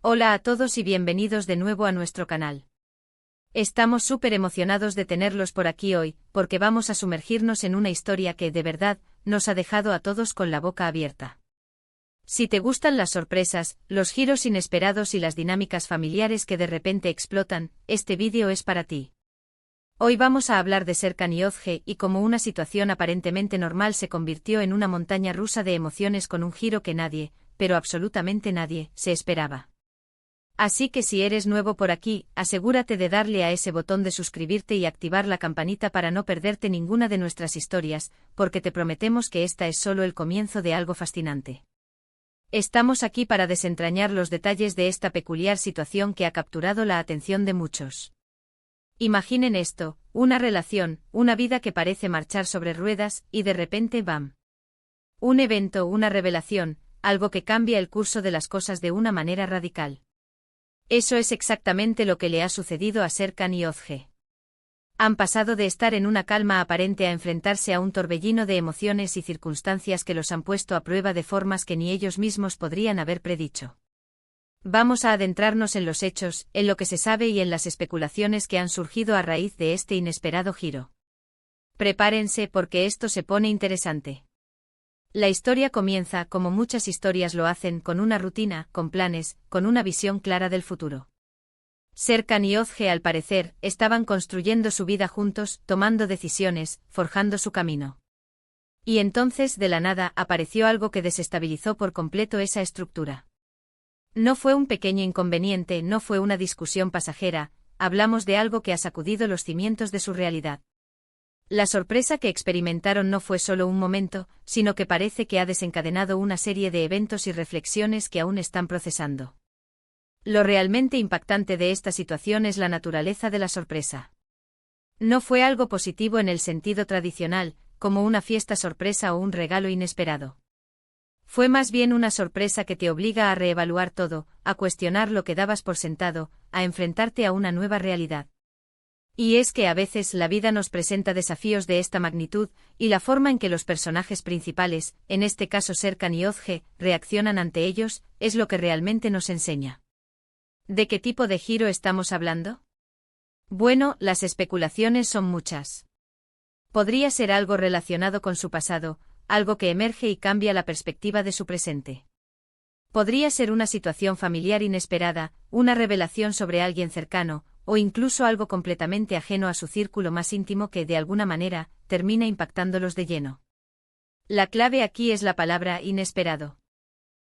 Hola a todos y bienvenidos de nuevo a nuestro canal. Estamos súper emocionados de tenerlos por aquí hoy, porque vamos a sumergirnos en una historia que, de verdad, nos ha dejado a todos con la boca abierta. Si te gustan las sorpresas, los giros inesperados y las dinámicas familiares que de repente explotan, este vídeo es para ti. Hoy vamos a hablar de Serkan Yozge y cómo una situación aparentemente normal se convirtió en una montaña rusa de emociones con un giro que nadie, pero absolutamente nadie, se esperaba. Así que si eres nuevo por aquí, asegúrate de darle a ese botón de suscribirte y activar la campanita para no perderte ninguna de nuestras historias, porque te prometemos que esta es solo el comienzo de algo fascinante. Estamos aquí para desentrañar los detalles de esta peculiar situación que ha capturado la atención de muchos. Imaginen esto, una relación, una vida que parece marchar sobre ruedas, y de repente ¡bam! Un evento, una revelación, algo que cambia el curso de las cosas de una manera radical. Eso es exactamente lo que le ha sucedido a Serkan Yozge. Han pasado de estar en una calma aparente a enfrentarse a un torbellino de emociones y circunstancias que los han puesto a prueba de formas que ni ellos mismos podrían haber predicho. Vamos a adentrarnos en los hechos, en lo que se sabe y en las especulaciones que han surgido a raíz de este inesperado giro. Prepárense porque esto se pone interesante. La historia comienza, como muchas historias lo hacen, con una rutina, con planes, con una visión clara del futuro. Serkan y Yozge, al parecer, estaban construyendo su vida juntos, tomando decisiones, forjando su camino. Y entonces, de la nada, apareció algo que desestabilizó por completo esa estructura. No fue un pequeño inconveniente, no fue una discusión pasajera, hablamos de algo que ha sacudido los cimientos de su realidad. La sorpresa que experimentaron no fue solo un momento, sino que parece que ha desencadenado una serie de eventos y reflexiones que aún están procesando. Lo realmente impactante de esta situación es la naturaleza de la sorpresa. No fue algo positivo en el sentido tradicional, como una fiesta sorpresa o un regalo inesperado. Fue más bien una sorpresa que te obliga a reevaluar todo, a cuestionar lo que dabas por sentado, a enfrentarte a una nueva realidad. Y es que a veces la vida nos presenta desafíos de esta magnitud, y la forma en que los personajes principales, en este caso Serkan y Yozge, reaccionan ante ellos, es lo que realmente nos enseña. ¿De qué tipo de giro estamos hablando? Bueno, las especulaciones son muchas. Podría ser algo relacionado con su pasado, algo que emerge y cambia la perspectiva de su presente. Podría ser una situación familiar inesperada, una revelación sobre alguien cercano, o incluso algo completamente ajeno a su círculo más íntimo que, de alguna manera, termina impactándolos de lleno. La clave aquí es la palabra inesperado.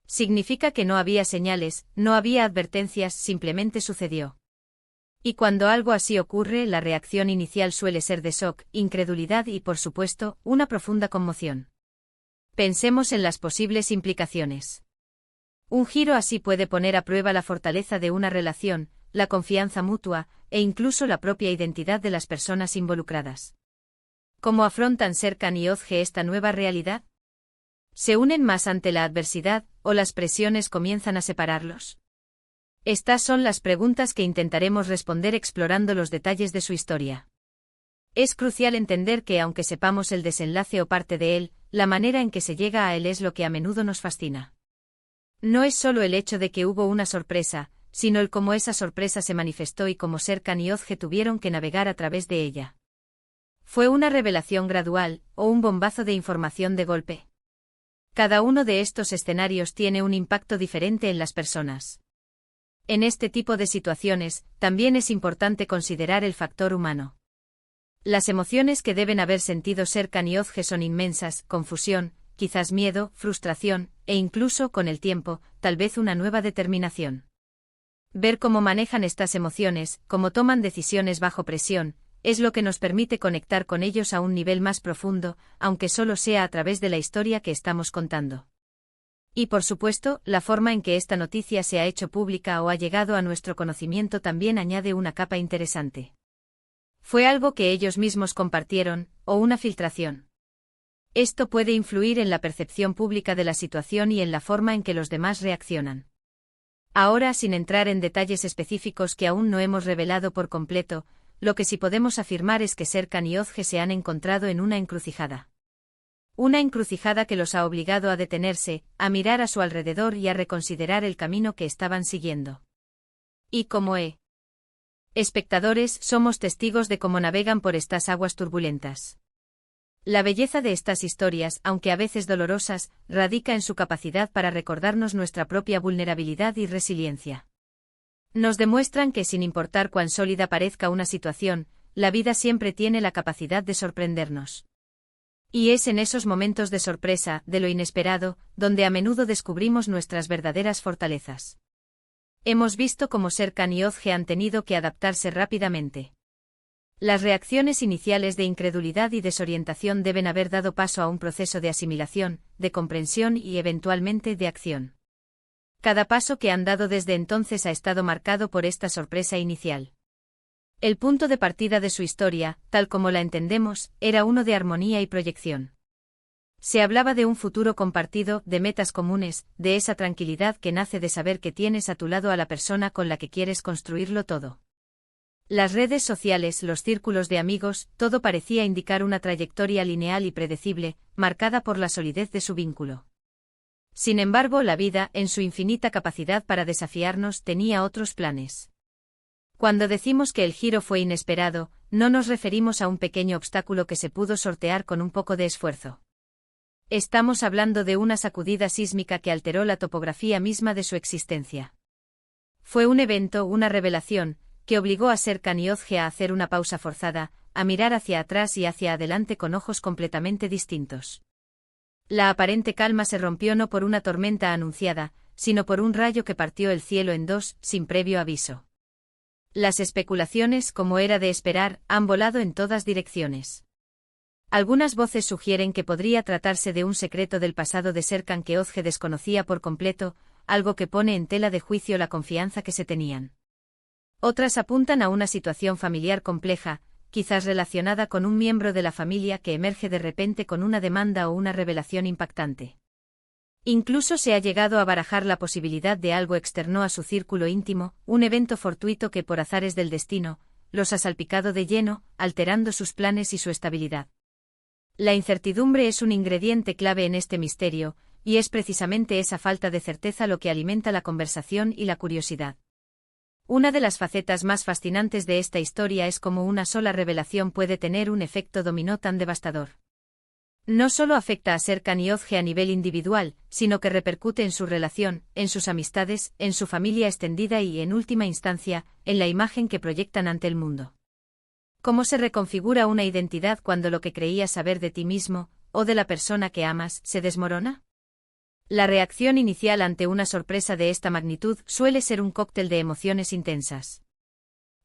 Significa que no había señales, no había advertencias, simplemente sucedió. Y cuando algo así ocurre, la reacción inicial suele ser de shock, incredulidad y, por supuesto, una profunda conmoción. Pensemos en las posibles implicaciones. Un giro así puede poner a prueba la fortaleza de una relación, la confianza mutua, e incluso la propia identidad de las personas involucradas. ¿Cómo afrontan Serkan y Yozge esta nueva realidad? ¿Se unen más ante la adversidad, o las presiones comienzan a separarlos? Estas son las preguntas que intentaremos responder explorando los detalles de su historia. Es crucial entender que, aunque sepamos el desenlace o parte de él, la manera en que se llega a él es lo que a menudo nos fascina. No es solo el hecho de que hubo una sorpresa, sino el cómo esa sorpresa se manifestó y cómo Serkan y Yozge tuvieron que navegar a través de ella. ¿Fue una revelación gradual, o un bombazo de información de golpe? Cada uno de estos escenarios tiene un impacto diferente en las personas. En este tipo de situaciones, también es importante considerar el factor humano. Las emociones que deben haber sentido Serkan y Yozge son inmensas: confusión, quizás miedo, frustración, e incluso, con el tiempo, tal vez una nueva determinación. Ver cómo manejan estas emociones, cómo toman decisiones bajo presión, es lo que nos permite conectar con ellos a un nivel más profundo, aunque solo sea a través de la historia que estamos contando. Y por supuesto, la forma en que esta noticia se ha hecho pública o ha llegado a nuestro conocimiento también añade una capa interesante. ¿Fue algo que ellos mismos compartieron, o una filtración? Esto puede influir en la percepción pública de la situación y en la forma en que los demás reaccionan. Ahora, sin entrar en detalles específicos que aún no hemos revelado por completo, lo que sí podemos afirmar es que Serkan y Yozge se han encontrado en una encrucijada. Una encrucijada que los ha obligado a detenerse, a mirar a su alrededor y a reconsiderar el camino que estaban siguiendo. Y como espectadores, somos testigos de cómo navegan por estas aguas turbulentas. La belleza de estas historias, aunque a veces dolorosas, radica en su capacidad para recordarnos nuestra propia vulnerabilidad y resiliencia. Nos demuestran que sin importar cuán sólida parezca una situación, la vida siempre tiene la capacidad de sorprendernos. Y es en esos momentos de sorpresa, de lo inesperado, donde a menudo descubrimos nuestras verdaderas fortalezas. Hemos visto cómo Serkan y Özge han tenido que adaptarse rápidamente. Las reacciones iniciales de incredulidad y desorientación deben haber dado paso a un proceso de asimilación, de comprensión y eventualmente de acción. Cada paso que han dado desde entonces ha estado marcado por esta sorpresa inicial. El punto de partida de su historia, tal como la entendemos, era uno de armonía y proyección. Se hablaba de un futuro compartido, de metas comunes, de esa tranquilidad que nace de saber que tienes a tu lado a la persona con la que quieres construirlo todo. Las redes sociales, los círculos de amigos, todo parecía indicar una trayectoria lineal y predecible, marcada por la solidez de su vínculo. Sin embargo, la vida, en su infinita capacidad para desafiarnos, tenía otros planes. Cuando decimos que el giro fue inesperado, no nos referimos a un pequeño obstáculo que se pudo sortear con un poco de esfuerzo. Estamos hablando de una sacudida sísmica que alteró la topografía misma de su existencia. Fue un evento, una revelación, que obligó a Serkan y Özge a hacer una pausa forzada, a mirar hacia atrás y hacia adelante con ojos completamente distintos. La aparente calma se rompió no por una tormenta anunciada, sino por un rayo que partió el cielo en dos, sin previo aviso. Las especulaciones, como era de esperar, han volado en todas direcciones. Algunas voces sugieren que podría tratarse de un secreto del pasado de Serkan que Özge desconocía por completo, algo que pone en tela de juicio la confianza que se tenían. Otras apuntan a una situación familiar compleja, quizás relacionada con un miembro de la familia que emerge de repente con una demanda o una revelación impactante. Incluso se ha llegado a barajar la posibilidad de algo externo a su círculo íntimo, un evento fortuito que por azares del destino, los ha salpicado de lleno, alterando sus planes y su estabilidad. La incertidumbre es un ingrediente clave en este misterio, y es precisamente esa falta de certeza lo que alimenta la conversación y la curiosidad. Una de las facetas más fascinantes de esta historia es cómo una sola revelación puede tener un efecto dominó tan devastador. No solo afecta a Serkan y Özge a nivel individual, sino que repercute en su relación, en sus amistades, en su familia extendida y, en última instancia, en la imagen que proyectan ante el mundo. ¿Cómo se reconfigura una identidad cuando lo que creías saber de ti mismo, o de la persona que amas, se desmorona? La reacción inicial ante una sorpresa de esta magnitud suele ser un cóctel de emociones intensas.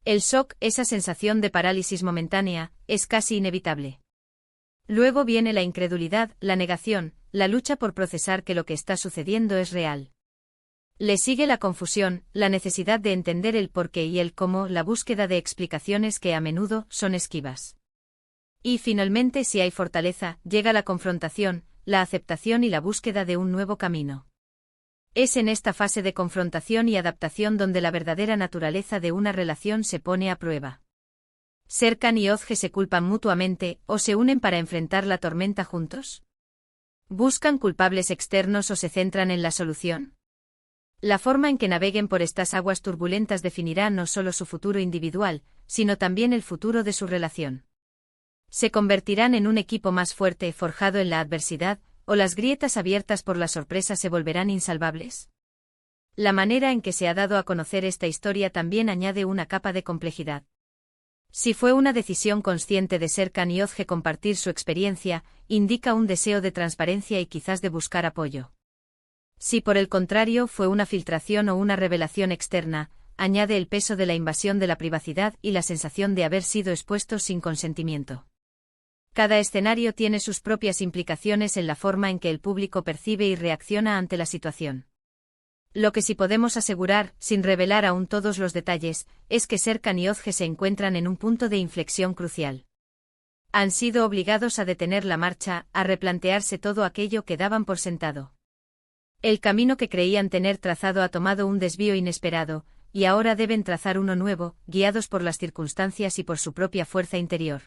El shock, esa sensación de parálisis momentánea, es casi inevitable. Luego viene la incredulidad, la negación, la lucha por procesar que lo que está sucediendo es real. Le sigue la confusión, la necesidad de entender el porqué y el cómo, la búsqueda de explicaciones que a menudo son esquivas. Y finalmente, si hay fortaleza, llega la confrontación, la aceptación y la búsqueda de un nuevo camino. Es en esta fase de confrontación y adaptación donde la verdadera naturaleza de una relación se pone a prueba. ¿Serkan y Özge se culpan mutuamente, o se unen para enfrentar la tormenta juntos? ¿Buscan culpables externos o se centran en la solución? La forma en que naveguen por estas aguas turbulentas definirá no solo su futuro individual, sino también el futuro de su relación. ¿Se convertirán en un equipo más fuerte, forjado en la adversidad, o las grietas abiertas por la sorpresa se volverán insalvables? La manera en que se ha dado a conocer esta historia también añade una capa de complejidad. Si fue una decisión consciente de Serkan y Özge compartir su experiencia, indica un deseo de transparencia y quizás de buscar apoyo. Si por el contrario fue una filtración o una revelación externa, añade el peso de la invasión de la privacidad y la sensación de haber sido expuestos sin consentimiento. Cada escenario tiene sus propias implicaciones en la forma en que el público percibe y reacciona ante la situación. Lo que sí podemos asegurar, sin revelar aún todos los detalles, es que Serkan y Özge se encuentran en un punto de inflexión crucial. Han sido obligados a detener la marcha, a replantearse todo aquello que daban por sentado. El camino que creían tener trazado ha tomado un desvío inesperado, y ahora deben trazar uno nuevo, guiados por las circunstancias y por su propia fuerza interior.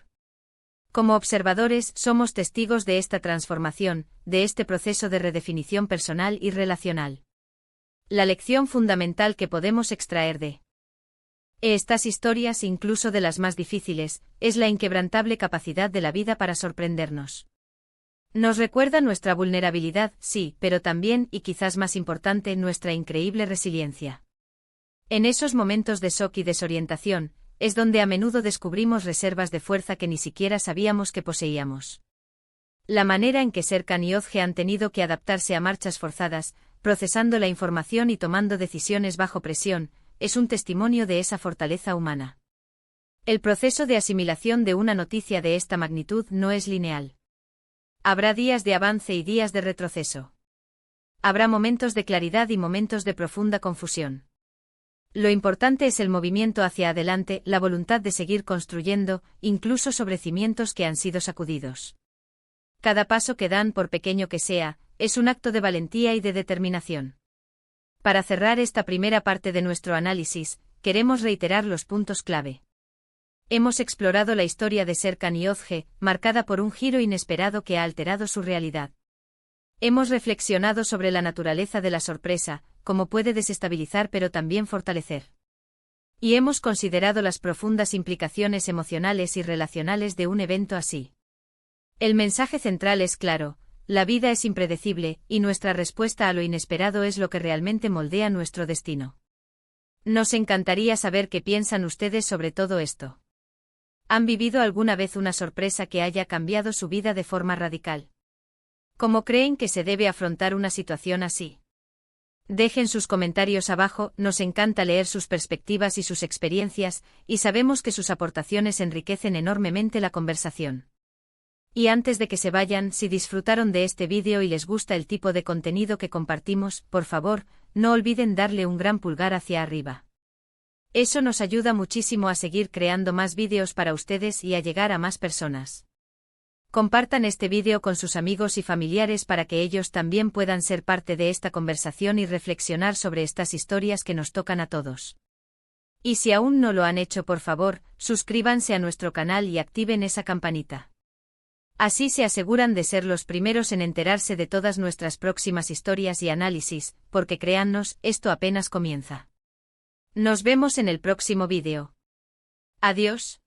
Como observadores, somos testigos de esta transformación, de este proceso de redefinición personal y relacional. La lección fundamental que podemos extraer de estas historias, incluso de las más difíciles, es la inquebrantable capacidad de la vida para sorprendernos. Nos recuerda nuestra vulnerabilidad, sí, pero también, y quizás más importante, nuestra increíble resiliencia. En esos momentos de shock y desorientación, es donde a menudo descubrimos reservas de fuerza que ni siquiera sabíamos que poseíamos. La manera en que Serkan y Ozge han tenido que adaptarse a marchas forzadas, procesando la información y tomando decisiones bajo presión, es un testimonio de esa fortaleza humana. El proceso de asimilación de una noticia de esta magnitud no es lineal. Habrá días de avance y días de retroceso. Habrá momentos de claridad y momentos de profunda confusión. Lo importante es el movimiento hacia adelante, la voluntad de seguir construyendo, incluso sobre cimientos que han sido sacudidos. Cada paso que dan, por pequeño que sea, es un acto de valentía y de determinación. Para cerrar esta primera parte de nuestro análisis, queremos reiterar los puntos clave. Hemos explorado la historia de Serkan y Ozge, marcada por un giro inesperado que ha alterado su realidad. Hemos reflexionado sobre la naturaleza de la sorpresa, cómo puede desestabilizar pero también fortalecer. Y hemos considerado las profundas implicaciones emocionales y relacionales de un evento así. El mensaje central es claro: la vida es impredecible, y nuestra respuesta a lo inesperado es lo que realmente moldea nuestro destino. Nos encantaría saber qué piensan ustedes sobre todo esto. ¿Han vivido alguna vez una sorpresa que haya cambiado su vida de forma radical? ¿Cómo creen que se debe afrontar una situación así? Dejen sus comentarios abajo, nos encanta leer sus perspectivas y sus experiencias, y sabemos que sus aportaciones enriquecen enormemente la conversación. Y antes de que se vayan, si disfrutaron de este vídeo y les gusta el tipo de contenido que compartimos, por favor, no olviden darle un gran pulgar hacia arriba. Eso nos ayuda muchísimo a seguir creando más vídeos para ustedes y a llegar a más personas. Compartan este vídeo con sus amigos y familiares para que ellos también puedan ser parte de esta conversación y reflexionar sobre estas historias que nos tocan a todos. Y si aún no lo han hecho, por favor, suscríbanse a nuestro canal y activen esa campanita. Así se aseguran de ser los primeros en enterarse de todas nuestras próximas historias y análisis, porque créannos, esto apenas comienza. Nos vemos en el próximo vídeo. Adiós.